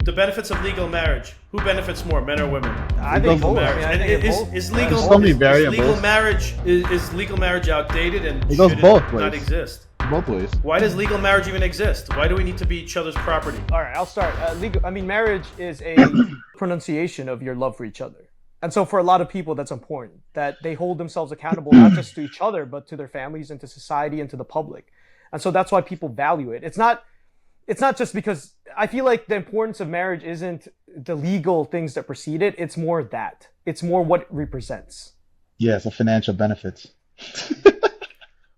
the benefits of legal marriage. Who benefits more, men or women? I think both. Marriage. I think Is legal so many is variables. legal marriage outdated and It goes should both it ways. not exist? Both ways. Why does legal marriage even exist? Why do we need to be each other's property? All right, I'll start. Marriage is a pronunciation of your love for each other. And so for a lot of people, that's important, that they hold themselves accountable, not just to each other, but to their families and to society and to the public. And so that's why people value it. It's not just because I feel like the importance of marriage isn't the legal things that precede it. It's more that. It's more what it represents. Yeah, it's the financial benefits.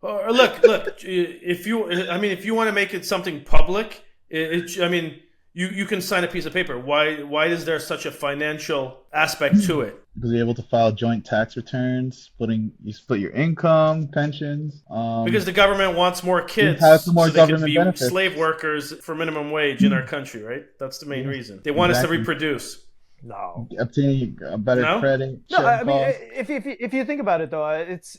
Or look. If you want to make it something public, you can sign a piece of paper. Why is there such a financial aspect to it? Because you're able to file joint tax returns, you split your income, pensions. Because the government wants more kids, has more so they can government be benefits. slave workers for minimum wage in our country, right? That's the main reason. They want us to reproduce. No. Obtaining a better credit. No, I mean, if you think about it though, it's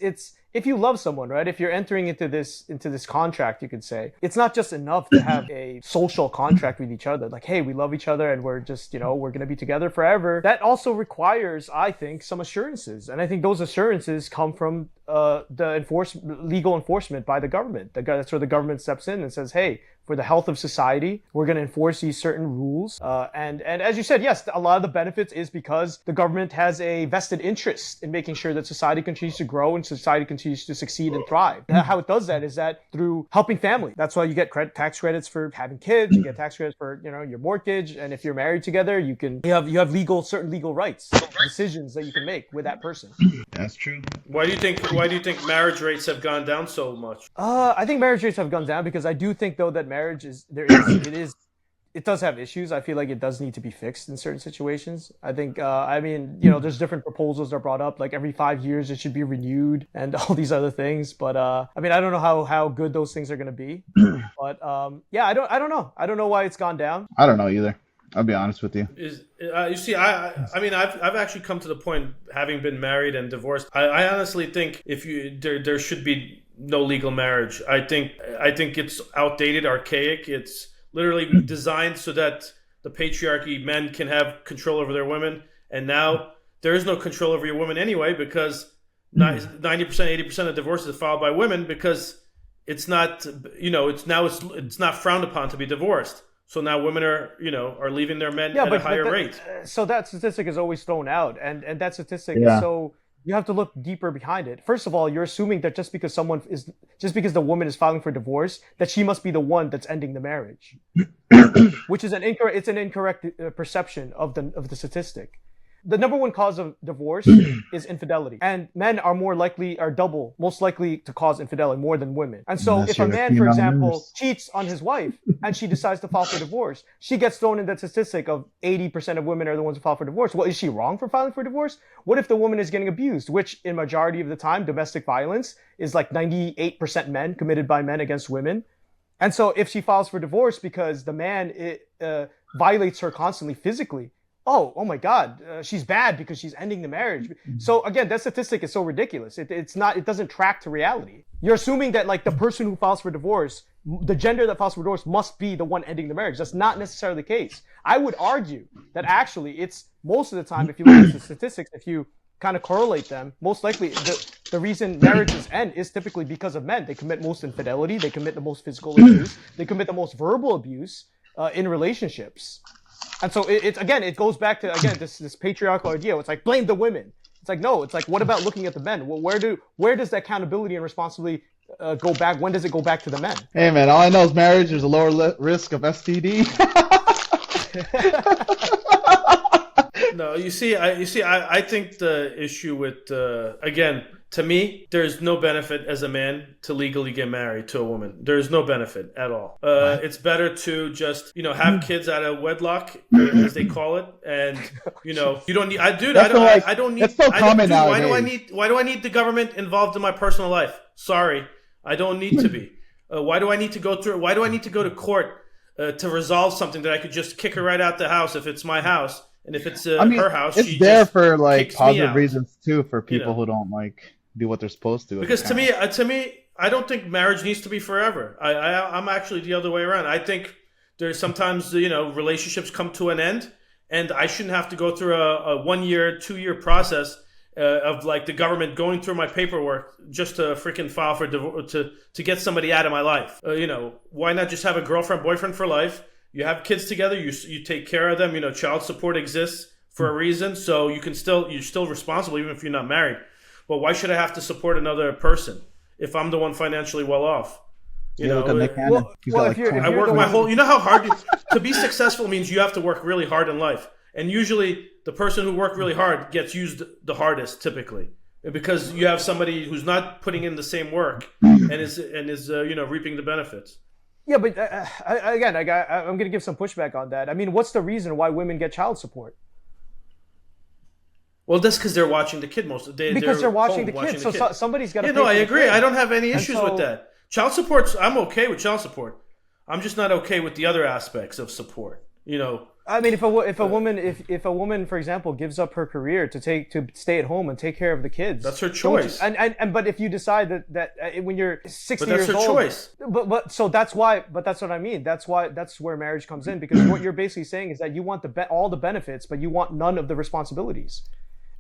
if you love someone, right? If you're entering into this contract, you could say it's not just enough to have a social contract with each other. Like, hey, we love each other and we're just, we're going to be together forever. That also requires, I think, some assurances. And I think those assurances come from legal enforcement by the government. That's where the government steps in and says, hey, for the health of society, we're going to enforce these certain rules. And as you said, yes, a lot of the benefits is because the government has a vested interest in making sure that society continues to grow and society continues to succeed and thrive. And how it does that is that through helping family. That's why you get tax credits for having kids. You get tax credits for your mortgage. And if you're married together, you have certain legal rights, decisions that you can make with that person. That's true. Why do you think marriage rates have gone down so much? I think marriage rates have gone down because I do think though that marriage it does have issues. I feel like it does need to be fixed in certain situations. I think, there's different proposals that are brought up, like every 5 years it should be renewed and all these other things. But, I don't know how good those things are going to be. But, I don't know. I don't know why it's gone down. I don't know either. I'll be honest with you. You see, I've actually come to the point, having been married and divorced. I honestly think there should be no legal marriage. I think it's outdated, archaic. It's literally designed so that the patriarchy, men can have control over their women, and now there is no control over your women anyway because 90%, 80% of divorces are filed by women because it's not it's not frowned upon to be divorced. So now women are leaving their men at a higher rate. So that statistic is always thrown out, and that statistic is so. You have to look deeper behind it. First of all, you're assuming that just because the woman is filing for divorce, that she must be the one that's ending the marriage, which is an incorrect perception of the statistic. The number one cause of divorce is infidelity, and men are most likely to cause infidelity more than women. And so if a man, for example, cheats on his wife and she decides to file for divorce, she gets thrown in that statistic of 80% of women are the ones who file for divorce. Well, is she wrong for filing for divorce? What if the woman is getting abused, which in majority of the time, domestic violence is like 98% men committed by men against women. And so if she files for divorce because the man violates her constantly physically, oh my God, she's bad because she's ending the marriage. So again, that statistic is so ridiculous. It doesn't track to reality. You're assuming that like the person who files for divorce, the gender that files for divorce must be the one ending the marriage. That's not necessarily the case. I would argue that actually it's most of the time, if you look at the statistics, if you kind of correlate them, most likely the reason marriages end is typically because of men. They commit most infidelity. They commit the most physical abuse. They commit the most verbal abuse in relationships. And so it goes back to, again, this patriarchal idea. It's like, blame the women. It's like, no, it's like, what about looking at the men? Well, where does the accountability and responsibility go back? When does it go back to the men? Hey, man, all I know is marriage, there's a lower risk of STD. No, you see, I think the issue with, again, to me, there's no benefit as a man to legally get married to a woman. There's no benefit at all. It's better to just, have kids out of wedlock, as they call it, and you don't need. I don't need. It's so common now. Why do I need the government involved in my personal life? Sorry, I don't need to be. Why do I need to go to court to resolve something that I could just kick her right out the house if it's my house, and if it's her house, it's she there just for like kicks me positive out. reasons too for people who don't do what they're supposed to. Because to me, I don't think marriage needs to be forever. I'm actually the other way around. I think There's sometimes, relationships come to an end, and I shouldn't have to go through a 1 year, 2 year process of like the government going through my paperwork just to freaking file for divorce to get somebody out of my life. Why not just have a girlfriend, boyfriend for life? You have kids together. You take care of them. Child support exists for a reason, so you're still responsible even if you're not married. But why should I have to support another person if I'm the one financially well off? Look at Nick Cannon. I work my whole. You know how hard to be successful means you have to work really hard in life, and usually the person who worked really hard gets used the hardest typically, because you have somebody who's not putting in the same work and is reaping the benefits. Yeah, but again, I'm going to give some pushback on that. I mean, what's the reason why women get child support? Well, that's because they're watching the kid most of the day. Because they're watching the kid. So somebody's got to. Yeah, no, I agree. I don't have any issues with that. Child support, I'm okay with child support. I'm just not okay with the other aspects of support. I mean, if a woman, for example, gives up her career to stay at home and take care of the kids, that's her choice. But if you decide that when you're 60 years old, that's her choice. So that's why. But that's what I mean. That's where marriage comes in, because what you're basically saying is that you want all the benefits, but you want none of the responsibilities.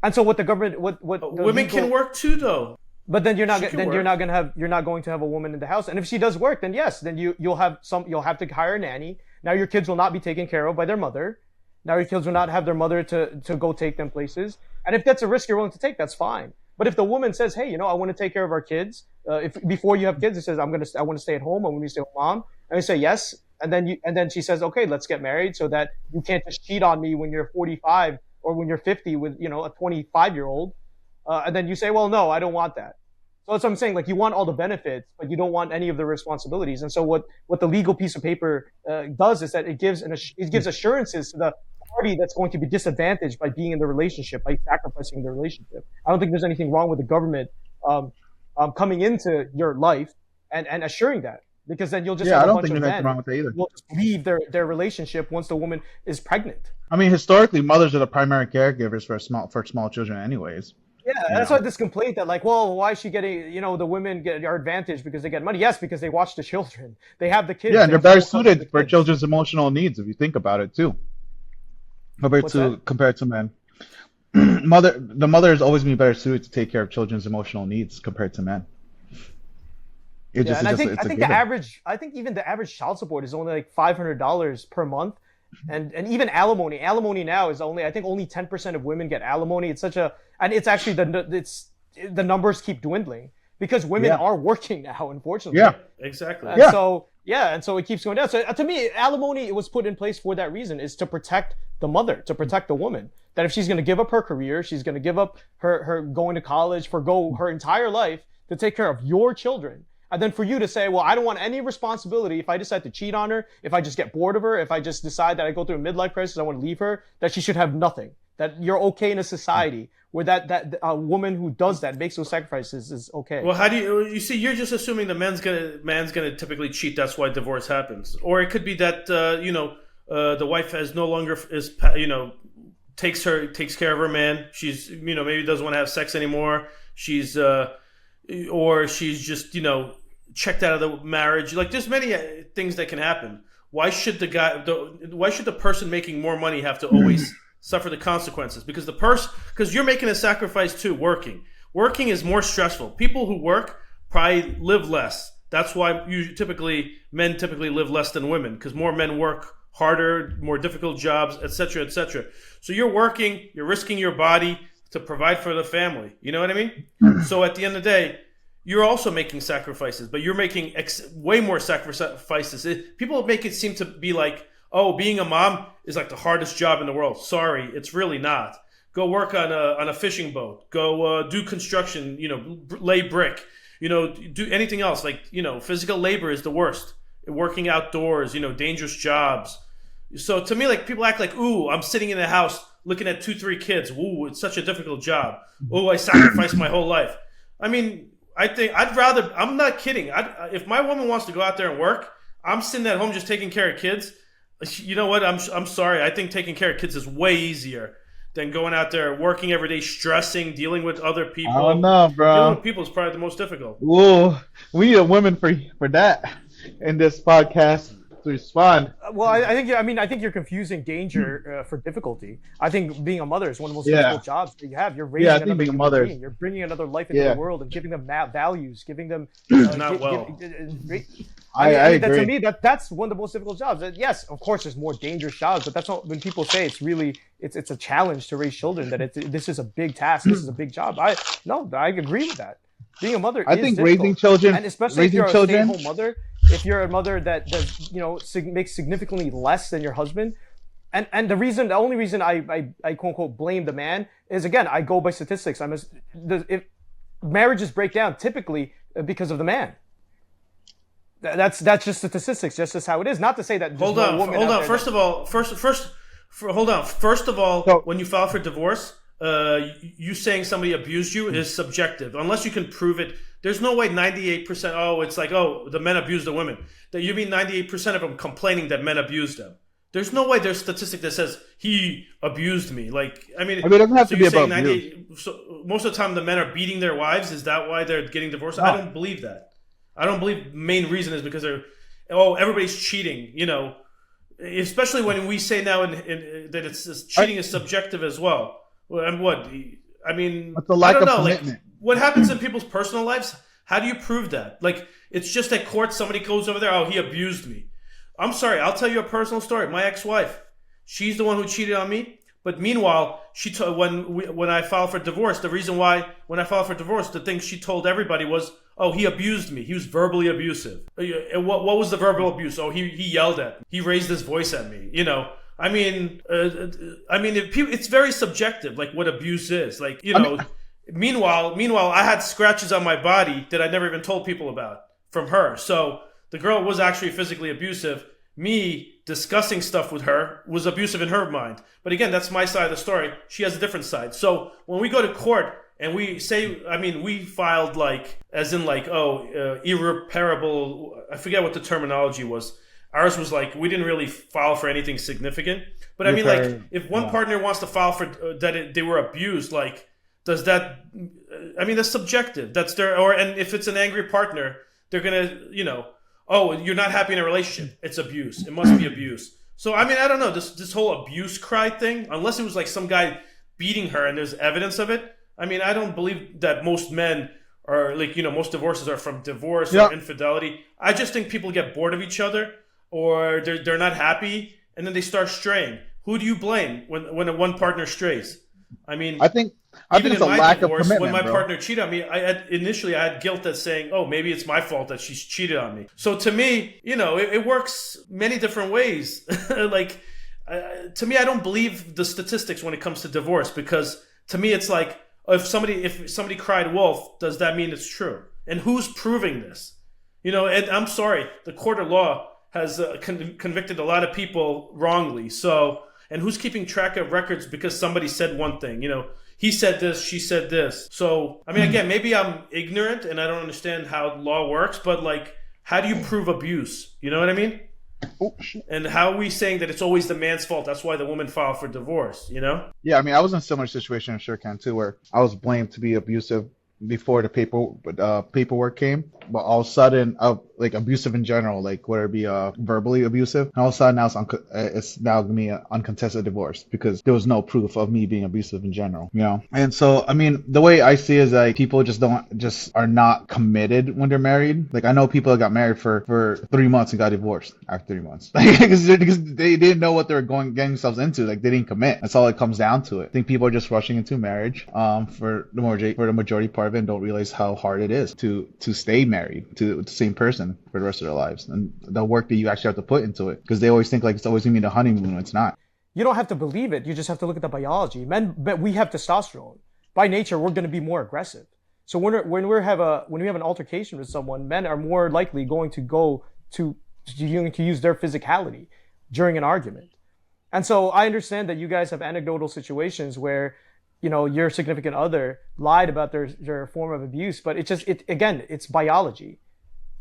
And so what the government, women can work too, though. But then you're not going to have a woman in the house. And if she does work, then yes, then you'll have to hire a nanny. Now your kids will not be taken care of by their mother. Now your kids will not have their mother to go take them places. And if that's a risk you're willing to take, that's fine. But if the woman says, hey, I want to take care of our kids, if before you have kids, it says I want to stay at home, I want to stay with mom, and you say yes, and then she says, okay, let's get married, so that you can't just cheat on me when you're 45 or when you're 50 with a 25-year-old, and then you say, well, no, I don't want that. So that's what I'm saying. Like, you want all the benefits, but you don't want any of the responsibilities. And so what the legal piece of paper does is that it gives assurances to the party that's going to be disadvantaged by being in the relationship, by sacrificing the relationship. I don't think there's anything wrong with the government coming into your life and assuring that, because then you'll just have a bunch of men who will just leave their relationship once the woman is pregnant. I mean, historically, mothers are the primary caregivers for small children, anyways. Yeah, that's why this complaint that why is she getting, the women are advantaged because they get money. Yes, because they watch the children. They have the kids. Yeah, and they're better suited for children's emotional needs, if you think about it, too. Compared to men. The mother has always been better suited to take care of children's emotional needs compared to men. I think even the average child support is only like $500 per month. And even alimony. Alimony now is only 10% of women get alimony. And it's actually the numbers keep dwindling because women are working now, unfortunately. Yeah, exactly. And so it keeps going down. So to me, alimony was put in place for that reason, is to protect the mother, to protect the woman. That if she's going to give up her career, she's going to give up her going to college, forgo her entire life to take care of your children. And then for you to say, well, I don't want any responsibility if I decide to cheat on her, if I just get bored of her, if I just decide that I go through a midlife crisis, I want to leave her, that she should have nothing. That you're okay in a society where that a woman who does that, makes those sacrifices, is okay. Well, how do you see? You're just assuming the man's gonna typically cheat. That's why divorce happens. Or it could be that the wife has no longer takes care of her man. She's maybe doesn't want to have sex anymore. She's or she's just checked out of the marriage. Like, there's many things that can happen. Why should the person making more money have to always suffer the consequences? Because you're making a sacrifice too. Working is more stressful. People who work probably live less. That's why men typically live less than women, because more men work harder, more difficult jobs, etc., etc. So you're working, you're risking your body to provide for the family. You know what I mean? So at the end of the day, you're also making sacrifices, but you're making way more sacrifices. People make it seem to be like, oh, being a mom is like the hardest job in the world. Sorry, it's really not. Go work on a fishing boat. Go do construction. Lay brick. Do anything else. Like physical labor is the worst. Working outdoors. Dangerous jobs. So to me, like, people act like, ooh, I'm sitting in the house looking at 2-3 kids. Ooh, it's such a difficult job. Ooh, I sacrificed my whole life. I mean, I think I'm not kidding. If my woman wants to go out there and work, I'm sitting at home just taking care of kids. You know what? I'm sorry. I think taking care of kids is way easier than going out there working every day, stressing, dealing with other people. I don't know, bro. Dealing with people is probably the most difficult. Whoa, we need a woman for that in this podcast. to respond. Well, I think you're confusing danger for difficulty. I think being a mother is one of the most difficult jobs that you have. You're raising I think another being a human mother. being. You're bringing another life into the world and giving them values, giving them. Not well. I agree. To me, that's one of the most difficult jobs. Yes, of course, there's more dangerous jobs, but that's not when people say it's a challenge to raise children. That this is a big task. This is a big job. I agree with that. Being a mother, I think raising children, and especially if you're a stay-at-home mother, if you're a mother that does, makes significantly less than your husband, and the only reason I quote unquote blame the man is, again, I go by statistics. If marriages break down typically because of the man. That's just statistics. Just as how it is. Not to say that. Hold on. First of all, when you file for divorce, you saying somebody abused you is subjective. Unless you can prove it, there's no way 98%. Oh, it's like, oh, the men abuse the women. That you mean 98% of them complaining that men abused them. There's no way there's statistic that says he abused me. I mean, it doesn't have to be about abuse. So most of the time the men are beating their wives. Is that why they're getting divorced? No. I don't believe that. I don't believe the main reason is because everybody's cheating, especially when we say now that cheating is subjective as well. And what? I mean, it's a lack of commitment. What happens in people's personal lives? How do you prove that? It's just at court, somebody goes over there, oh, he abused me. I'm sorry, I'll tell you a personal story. My ex-wife, she's the one who cheated on me. But meanwhile, when I filed for divorce, the reason why when I filed for divorce, the thing she told everybody was, oh, he abused me. He was verbally abusive. What was the verbal abuse? Oh, he yelled at me. He raised his voice at me. I mean, it's very subjective, what abuse is. Meanwhile, I had scratches on my body that I never even told people about from her. So the girl was actually physically abusive. Me discussing stuff with her was abusive in her mind. But again, that's my side of the story. She has a different side. So when we go to court and we say, we filed irreparable, I forget what the terminology was. Ours was we didn't really file for anything significant. But if one partner wants to file for they were abused, does that, that's subjective. That's and if it's an angry partner, they're going to, oh, you're not happy in a relationship. It's abuse. It must be abuse. So, I don't know, this whole abuse cry thing, unless it was some guy beating her and there's evidence of it. I don't believe that most men are most divorces are from divorce or infidelity. I just think people get bored of each other or they're not happy and then they start straying. Who do you blame when one partner strays? I think it's a lack of commitment. When my partner cheated on me, I had guilt that's saying, oh, maybe it's my fault that she's cheated on me. So to me, it works many different ways. To me, I don't believe the statistics when it comes to divorce, because to me, it's if somebody cried wolf, does that mean it's true? And who's proving this? And I'm sorry, the court of law has convicted a lot of people wrongly. So, and who's keeping track of records because somebody said one thing, he said this, she saed this. So, again, maybe I'm ignorant and I don't understand how law works, but how do you prove abuse? You know what I mean? And how are we saying that it's always the man's fault? That's why the woman filed for divorce, Yeah, I was in a similar situation in Serkan too, where I was blamed to be abusive before the paperwork came, but all of a sudden, abusive in general, whether it be verbally abusive, and all of a sudden now it's now gonna be an uncontested divorce because there was no proof of me being abusive in general, And so, the way I see it is people just are not committed when they're married. I know people that got married for 3 months and got divorced after 3 months because they didn't know what they were getting themselves into. They didn't commit. That's all it comes down to it. I think people are just rushing into marriage for the majority part of it and don't realize how hard it is to stay married to the same person for the rest of their lives and the work that you actually have to put into it, because they always think it's always gonna be the honeymoon when it's not. You don't have to believe it. You just have to look at the biology. Men, but we have testosterone. By nature, we're going to be more aggressive. So when we have an altercation with someone, men are more likely going to go to use their physicality during an argument. And so I understand that you guys have anecdotal situations where your significant other lied about their form of abuse, but it's biology.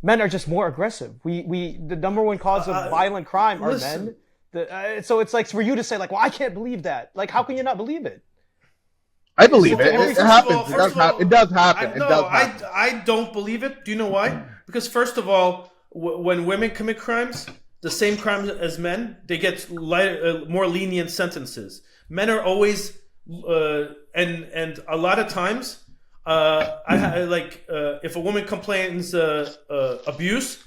Men are just more aggressive. The number one cause of violent crime are men. So it's for you to say well, I can't believe that. How can you not believe it? I believe it. It happens. It does happen. I don't believe it. Do you know why? Because first of all, when women commit crimes, the same crimes as men, they get lighter, more lenient sentences. Men are always, and a lot of times, if a woman complains abuse,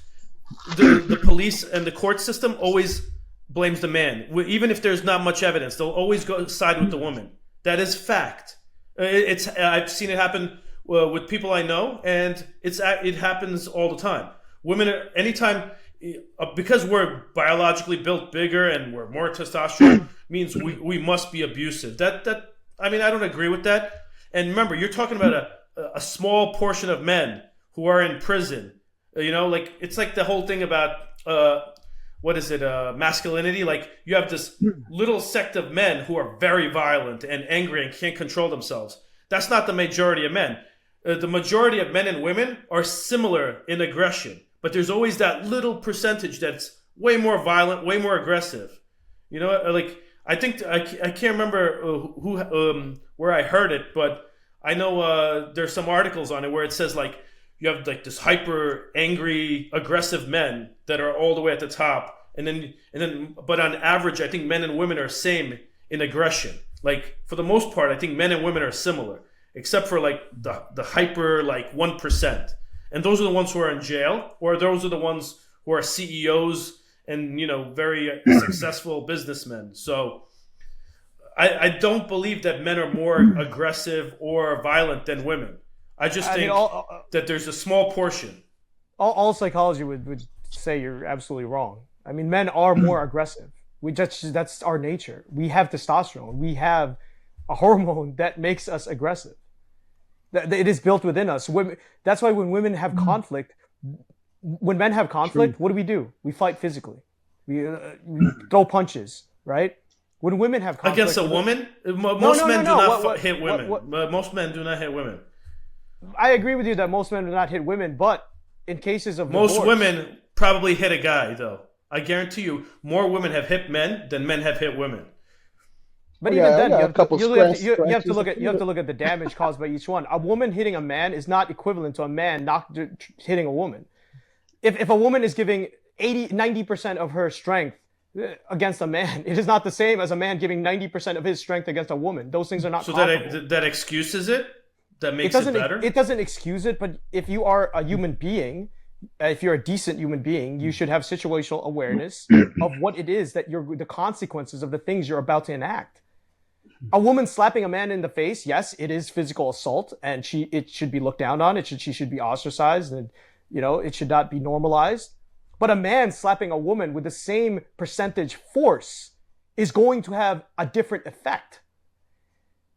the police and the court system always blames the man, even if there's not much evidence. They'll always go side with the woman. That is fact. I've seen it happen with people I know, and it happens all the time. Women, anytime, because we're biologically built bigger and we're more testosterone, means we must be abusive. I don't agree with that. And remember, you're talking about a small portion of men who are in prison. It's like the whole thing about masculinity. Like, you have this little sect of men who are very violent and angry and can't control themselves. That's not the majority of men. The majority of men and women are similar in aggression, but there's always that little percentage that's way more violent, way more aggressive. I think I can't remember where I heard it, but I know there's some articles on it where it says, like, you have like this hyper angry, aggressive men that are all the way at the top, and then but on average, I think men and women are same in aggression. Like, for the most part, I think men and women are similar, except for like the hyper, like, 1%. And those are the ones who are in jail, or those are the ones who are CEOs and, very successful businessmen. So I don't believe that men are more aggressive or violent than women. I just think that there's a small portion. All psychology would say you're absolutely wrong. I mean, men are more aggressive. That's our nature. We have testosterone. We have a hormone that makes us aggressive. It is built within us. That's why when women have conflict, when men have conflict, what do? We fight physically. We throw punches, right? When women have conflict against a woman, most men do not hit women. Most men do not hit women. I agree with you that most men do not hit women, but in cases of most divorce, women probably hit a guy, though. I guarantee you, more women have hit men than men have hit women. But even then, you have to look at the damage caused by each one. A woman hitting a man is not equivalent to a man not hitting a woman. If a woman is giving 90% of her strength against a man, it is not the same as a man giving 90% of his strength against a woman. Those things are not comparable. So that excuses it? That makes it better? It doesn't excuse it, but if you are a human being, if you're a decent human being, you should have situational awareness of what it is that the consequences of the things you're about to enact. A woman slapping a man in the face, yes, it is physical assault, and it should be looked down on. She should be ostracized, and it should not be normalized. But a man slapping a woman with the same percentage force is going to have a different effect.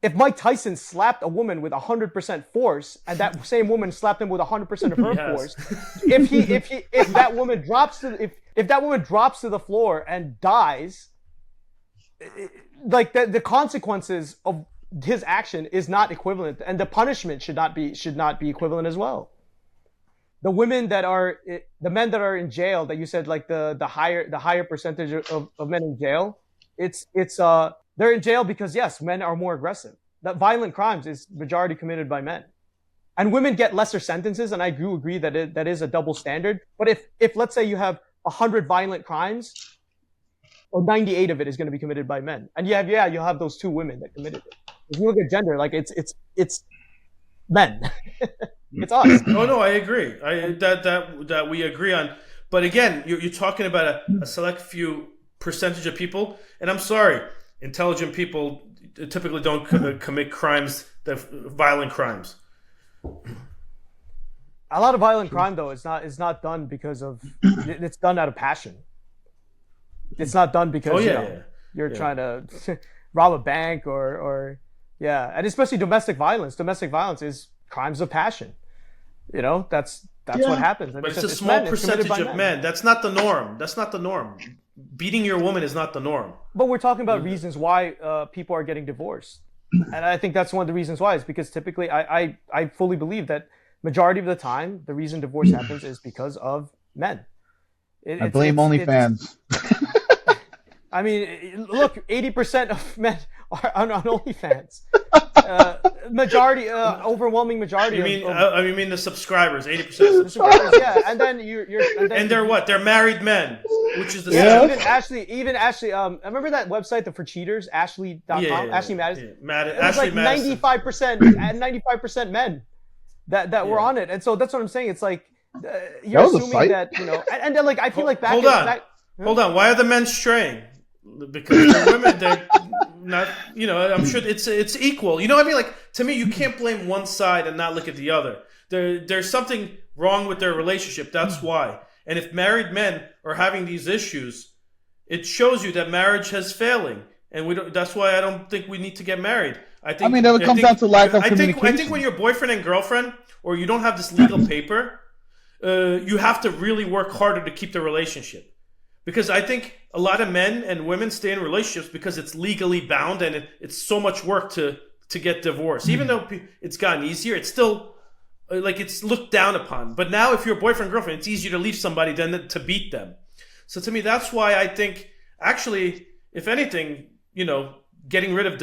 If Mike Tyson slapped a woman with 100% force, and that same woman slapped him with 100% of her force, if that woman drops to the floor and dies, like the consequences of his action is not equivalent, and the punishment should not be equivalent as well. The men that are in jail that you said, like the higher percentage of men in jail, they're in jail because, yes, men are more aggressive. That violent crimes is majority committed by men, and women get lesser sentences. And I do agree that that is a double standard. But if let's say you have 100 violent crimes, or 98 of it is going to be committed by men, and you'll have those 2 women that committed it. If you look at gender, like it's men. It's us. Oh no, I agree. That we agree on. But again, you're talking about a select few percentage of people, and I'm sorry, intelligent people typically don't commit violent crimes. A lot of violent crime, though, is not done because of. It's done out of passion. It's not done because you're trying to rob a bank or and especially domestic violence. Domestic violence is crimes of passion. That's what happens. But it's a small percentage of men. That's not the norm. Beating your woman is not the norm. But we're talking about reasons why people are getting divorced. And I think that's one of the reasons why is because typically I fully believe that majority of the time the reason divorce happens is because of men. I blame OnlyFans. I mean, look, 80% of men are on OnlyFans. Overwhelming majority. You mean the subscribers? 80% of the subscribers, yeah. And then and they're what? They're married men, which is the same. Even Ashley. I remember that website for cheaters, Ashley.com. Yeah, Ashley Madison. Yeah. It was like 95% men that were on it, and so that's what I'm saying. It's like you're assuming that and then like I feel like hold on. Why are the men straying? Because the women, they're not. I'm sure it's equal. You know what I mean? Like, to me, you can't blame one side and not look at the other. There's something wrong with their relationship. That's why. And if married men are having these issues, it shows you that marriage has failing. And that's why I don't think we need to get married. That would come down to lack of communication. I think when you're boyfriend and girlfriend, or you don't have this legal paper, you have to really work harder to keep the relationship. Because I think a lot of men and women stay in relationships because it's legally bound and it's so much work to get divorced. Even though it's gotten easier, it's still like it's looked down upon. But now if you're a boyfriend girlfriend, it's easier to leave somebody than to beat them. So to me, that's why I think actually, if anything, getting rid of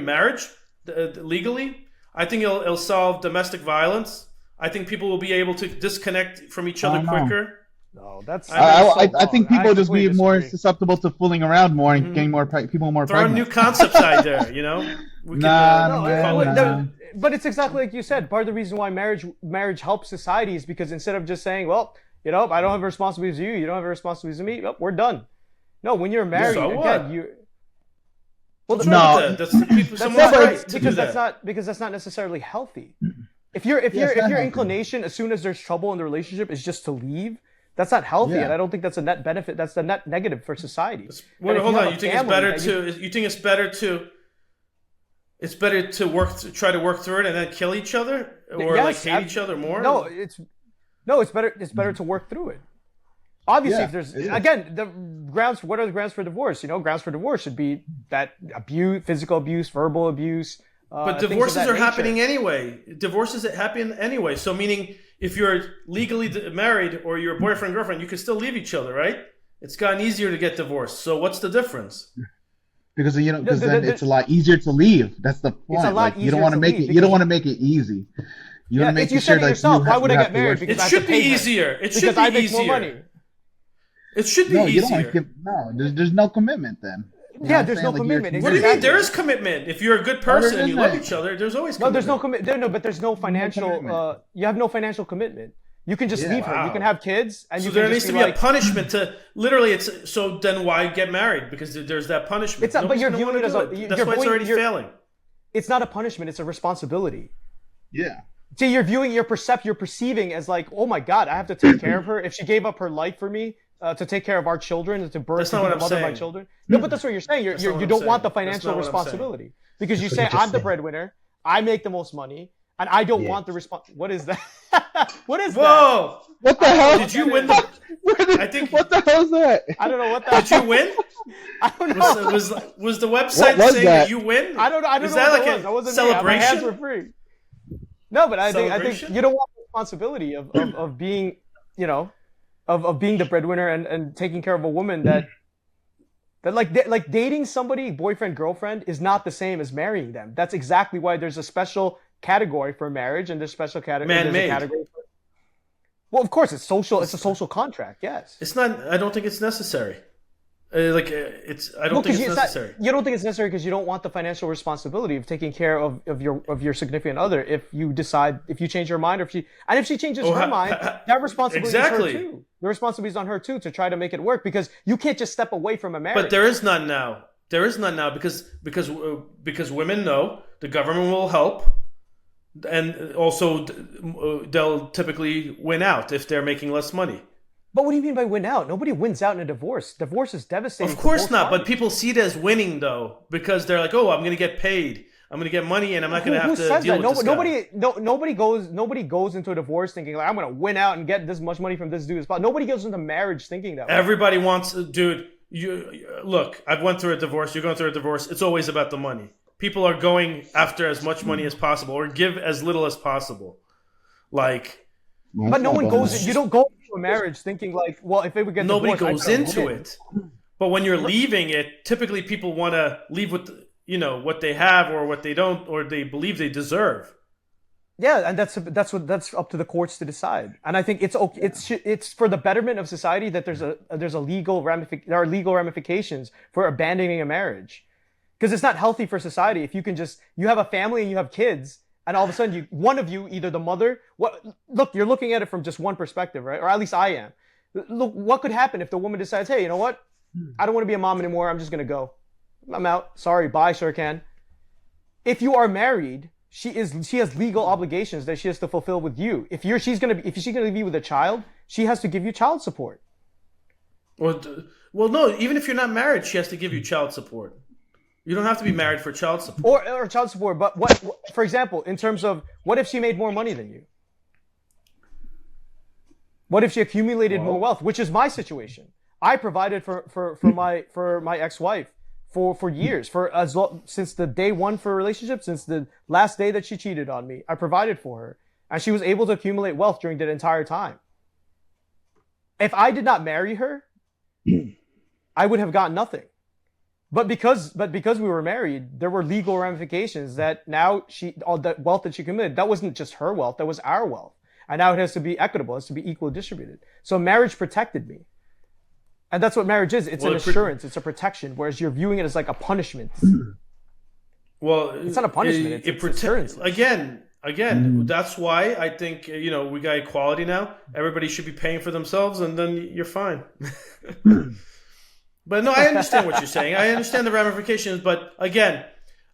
marriage legally, I think it'll solve domestic violence. I think people will be able to disconnect from each other quicker. No, that's. I think people just be more susceptible to fooling around more and getting people more pregnant. Throw new concepts out there, But it's exactly like you said. Part of the reason why marriage helps society is because instead of just saying, well, I don't have a responsibility to you, you don't have a responsibility to me, well, we're done. No, when you're married, because that's not necessarily healthy. If your inclination, as soon as there's trouble in the relationship, is just to leave. That's not healthy, and I don't think that's a net benefit. That's the net negative for society. Hold on, you think it's better to try to work through it and then kill each other, or hate each other more? No, it's better. It's better to work through it. Obviously, if there's again the grounds. What are the grounds for divorce? Grounds for divorce should be that physical abuse, verbal abuse. But divorces are happening anyway. Divorces happen anyway. So meaning, if you're legally married or you're boyfriend girlfriend, you can still leave each other, right? It's gotten easier to get divorced. So what's the difference? Because then it's a lot easier to leave. That's the point. It's a lot easier. You don't want to make it. You don't want to make it easy. You want to make sure that yourself. Why would I get married? Because it should be easier. It should be easier. It should be easier. There's no commitment then. There's no commitment. What do you mean? There is commitment. If you're a good person and you love each other, there's always commitment. No, there's no commitment. But there's no financial. You have no financial commitment. You can just leave her. You can have kids, and so there needs to be a punishment to literally. It's so then why get married? Because there's that punishment. It's not, but you're viewing it as that's why it's already failing. It's not a punishment. It's a responsibility. Yeah. See, you're viewing you're perceiving as like, oh my God, I have to take care of her. If she gave up her life for me. To take care of our children, to birth, to be the mother of my children. No, but that's what you're saying. You don't want the financial responsibility because you say I'm the breadwinner, I make the most money, and I don't want the What is that? What is that? Whoa! What the hell? Did you win? I think. What the hell is that? I don't know what that. Did you win? I don't know. Was the website saying that you win? I don't know. Was that like a celebration? My hands were free. No, but I think you don't want the responsibility of being, of being the breadwinner and taking care of a woman that like dating somebody, boyfriend, girlfriend, is not the same as marrying them. That's exactly why there's a special category for marriage and there's special category. Well, of course, it's social. It's a social contract. Yes. It's not. I don't think it's necessary. I don't think it's necessary. You don't think it's necessary because you don't want the financial responsibility of taking care of your significant other if you change your mind, or if she changes her mind, that responsibility is her too. The responsibility is on her too to try to make it work, because you can't just step away from a marriage. But there is none now. Because women know the government will help, and also they'll typically win out if they're making less money. But what do you mean by win out? Nobody wins out in a divorce. Divorce is devastating. Of course not, but people see it as winning though, because they're like, oh, I'm going to get paid. I'm going to get money, and I'm not going to have to deal with this guy. Nobody goes into a divorce thinking like, I'm going to win out and get this much money from this dude. Nobody goes into marriage thinking that way. Everybody wants, dude. Look, I've went through a divorce. You're going through a divorce. It's always about the money. People are going after as much money as possible, or give as little as possible. But no one goes. You don't go into a marriage thinking like, well, if they would get nobody divorced, goes into it. But when you're leaving it, typically people want to leave with, what they have or what they don't, or they believe they deserve. Yeah, and that's up to the courts to decide. And I think it's okay. It's for the betterment of society that there are legal ramifications for abandoning a marriage, because it's not healthy for society if you have a family and you have kids, and all of a sudden one of you, either the mother, look, you're looking at it from just one perspective, right? Or at least I am. Look, what could happen if the woman decides, hey, you know what? I don't want to be a mom anymore. I'm just gonna go. I'm out. Sorry, bye, Serkan. If you are married, she has legal obligations that she has to fulfill with you. If she's gonna be with a child, she has to give you child support. Well, no. Even if you're not married, she has to give you child support. You don't have to be married for child support. Or child support. But what, for example, in terms of what if she made more money than you? What if she accumulated more wealth? Which is my situation. I provided for my ex-wife for years, since the day one for a relationship, since the last day that she cheated on me. I provided for her, and she was able to accumulate wealth during that entire time. If I did not marry her, I would have gotten nothing. But because we were married, there were legal ramifications that now all that wealth that she accumulated, that wasn't just her wealth, that was our wealth. And now it has to be equitable, it has to be equally distributed. So marriage protected me. And that's what marriage is. It's an assurance. It's a protection. Whereas you're viewing it as like a punishment. Well, it's not a punishment. It's assurance. Again, that's why I think, we got equality now. Everybody should be paying for themselves, and then you're fine. But no, I understand what you're saying. I understand the ramifications. But again,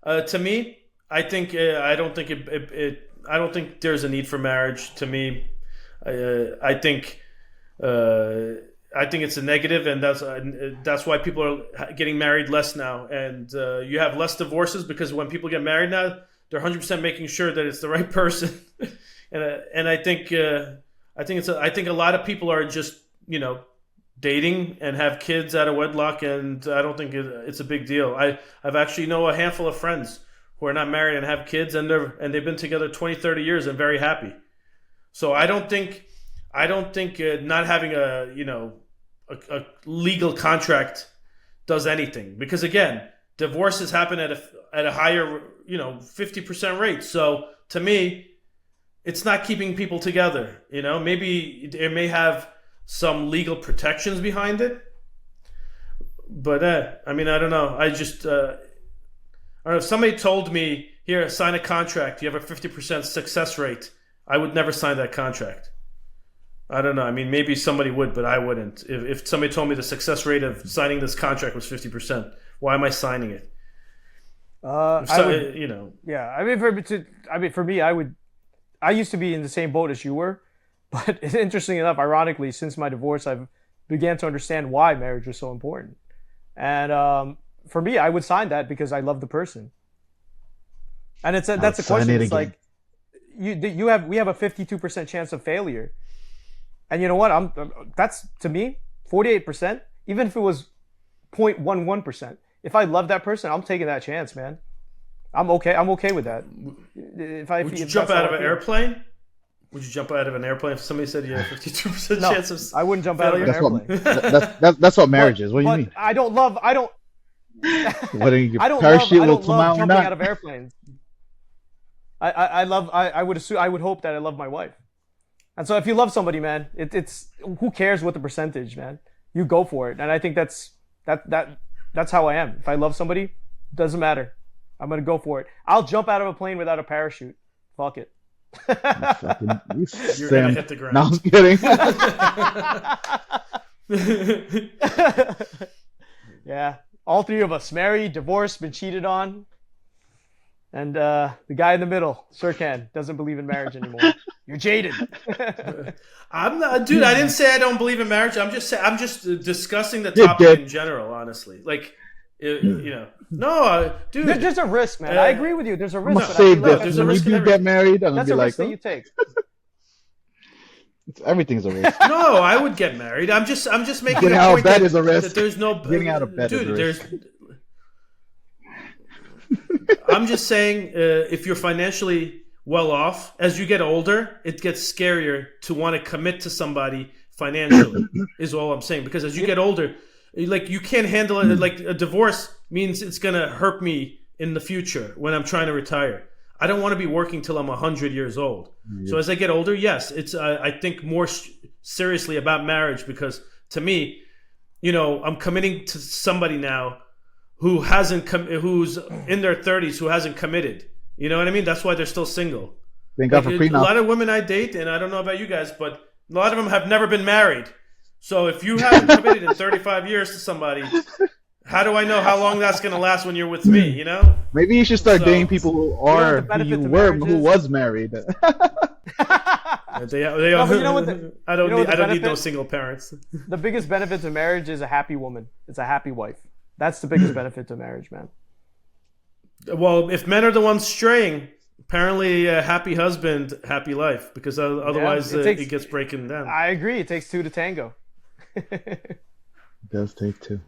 to me, I think I don't think there's a need for marriage. To me, I think it's a negative, and that's why people are getting married less now, and you have less divorces, because when people get married now, they're 100% making sure that it's the right person, and I think a lot of people are just dating and have kids out of wedlock, and I don't think it's a big deal. I've actually know a handful of friends who are not married and have kids, and they've been together 20, 30 years and very happy. So I don't think not having a legal contract does anything, because again, divorces happen at a higher 50% rate. So to me, it's not keeping people together. Maybe it may have some legal protections behind it, but I don't know. I don't know, if somebody told me, here, sign a contract, you have a 50% success rate, I would never sign that contract. I don't know. Maybe somebody would, but I wouldn't. If somebody told me the success rate of signing this contract was 50%, why am I signing it? For me, I used to be in the same boat as you were, but interesting enough, ironically, since my divorce, I've began to understand why marriage was so important. And for me, I would sign that because I love the person. And that's a question. It's like we have a 52% chance of failure. And you know what? That's, to me, 48%. Even if it was 0.11%, if I love that person, I'm taking that chance, man. I'm okay with that. Would you jump out of an airplane? Would you jump out of an airplane if somebody said you had a 52% chance of I wouldn't jump out of an airplane. That's what marriage is. What do you mean? I don't love jumping out of airplanes. I would hope that I love my wife. And so if you love somebody, man, it's who cares what the percentage, man? You go for it. And I think that's how I am. If I love somebody, doesn't matter. I'm gonna go for it. I'll jump out of a plane without a parachute. Fuck it. You're gonna hit the ground. No, I'm kidding. Yeah, all three of us, married, divorced, been cheated on. And the guy in the middle, Serkan, doesn't believe in marriage anymore. You're jaded. I'm not, dude. I didn't say I don't believe in marriage. I'm just discussing the topic in general. Honestly, like, no, dude. There's a risk, man. I agree with you. There's a risk. I'm say this. There's a risk. When you get married, I'm gonna be like, that's a risk that you take. Everything's a risk. No, I would get married. I'm just making getting a out point of bed is a risk. That there's no getting out of bed. Dude, is a risk. I'm just saying, if you're financially well off, as you get older, it gets scarier to want to commit to somebody financially, is all I'm saying. Because as you get older, Like you can't handle it. Like a divorce means it's gonna hurt me in the future when I'm trying to retire. I don't want to be working till I'm 100 years old. So as I get older, yes, it's I think more seriously about marriage, because to me, I'm committing to somebody now who who's in their 30s, who hasn't committed. You know what I mean? That's why they're still single. Thank God for A prenup. lot of women I date, and I don't know about you guys, but a lot of them have never been married. So if you haven't committed in 35 years to somebody, how do I know how long that's going to last when you're with me, Maybe you should start dating people who who was married. No, but I don't need no single parents. The biggest benefit to marriage is a happy woman. It's a happy wife. That's the biggest benefit to marriage, man. Well, if men are the ones straying, apparently a happy husband, happy life, because otherwise it gets breaking down. I agree. It takes two to tango. It does take two.